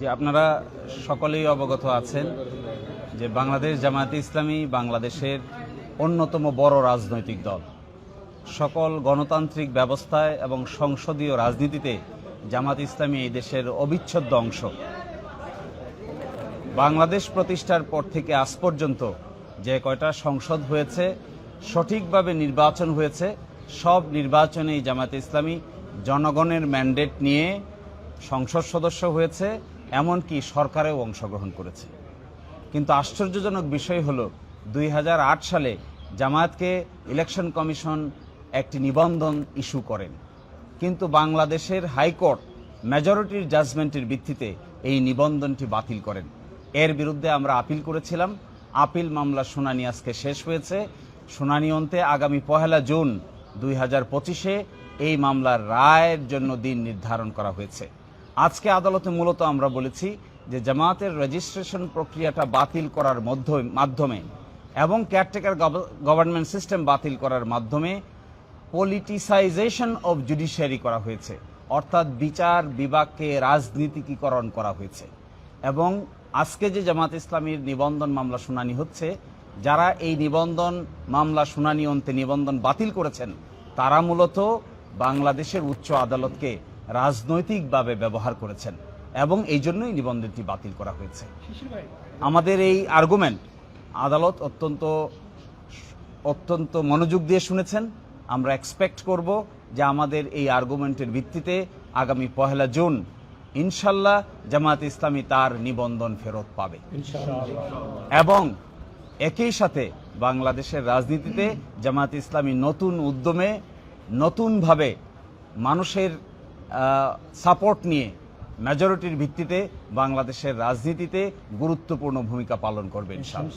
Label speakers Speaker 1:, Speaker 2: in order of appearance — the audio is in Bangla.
Speaker 1: যে আপনারা সকলেই অবগত আছেন যে বাংলাদেশ জামায়াতে ইসলামী বাংলাদেশের অন্যতম বড় রাজনৈতিক দল। সকল গণতান্ত্রিক ব্যবস্থায় এবং সংসদীয় রাজনীতিতে জামায়াতে ইসলামী এই দেশের অবিচ্ছেদ্য অংশ। বাংলাদেশ প্রতিষ্ঠার পর থেকে আজ পর্যন্ত যে কয়টা সংসদ হয়েছে, সঠিকভাবে নির্বাচন হয়েছে, সব নির্বাচনেই জামায়াতে ইসলামী জনগণের ম্যান্ডেট নিয়ে সংসদ সদস্য হয়েছে, এমনকি সরকারেও অংশগ্রহণ করেছে। কিন্তু আশ্চর্যজনক বিষয় হলো 2008 সালে জামায়াতকে ইলেকশন কমিশন একটি নিবন্ধন ইস্যু করেন, কিন্তু বাংলাদেশের হাইকোর্ট মেজরিটির জাজমেন্টের ভিত্তিতে এই নিবন্ধনটি বাতিল করেন। এর বিরুদ্ধে আমরা আপিল করেছিলাম। আপিল মামলা শুনানি আজকে শেষ হয়েছে। শুনানি অন্তে আগামী 1 জুন 2025-এ এই মামলার রায়ের জন্য দিন নির্ধারণ করা হয়েছে। আজকে আদালতে মূলত আমরা বলেছি যে জামায়াতের রেজিস্ট্রেশন প্রক্রিয়াটা বাতিল করার মাধ্যমে এবং কেয়ারটেকার গভর্নমেন্ট সিস্টেম বাতিল করার মাধ্যমে পলিটিসাইজেশন অব জুডিশিয়ারি করা হয়েছে, অর্থাৎ বিচার বিভাগকে রাজনীতিকীকরণ করা হয়েছে। এবং আজকে যে জামায়াত ইসলামীর নিবন্ধন মামলা শুনানি হচ্ছে, যারা এই নিবন্ধন মামলা শুনানি অন্তে নিবন্ধন বাতিল করেছেন, তারা মূলত বাংলাদেশের উচ্চ আদালতকে রাজনৈতিকভাবে ব্যবহার করেছেন এবং এই জন্যই নিবন্ধনটি বাতিল করা হয়েছে। আমাদের এই আর্গুমেন্ট আদালত অত্যন্ত মনোযোগ দিয়ে শুনেছেন। আমরা এক্সপেক্ট করব যে আমাদের এই আর্গুমেন্টের ভিত্তিতে আগামী 1 জুন ইনশাল্লাহ জামায়াত ইসলামী তার নিবন্ধন ফেরত পাবে এবং একই সাথে বাংলাদেশের রাজনীতিতে জামায়াত ইসলামী নতুন উদ্যমে নতুনভাবে মানুষের সাপোর্ট নিয়ে মেজরিটির ভিত্তিতে বাংলাদেশের রাজনীতিতে গুরুত্বপূর্ণ ভূমিকা পালন করবে ইনশাআল্লাহ।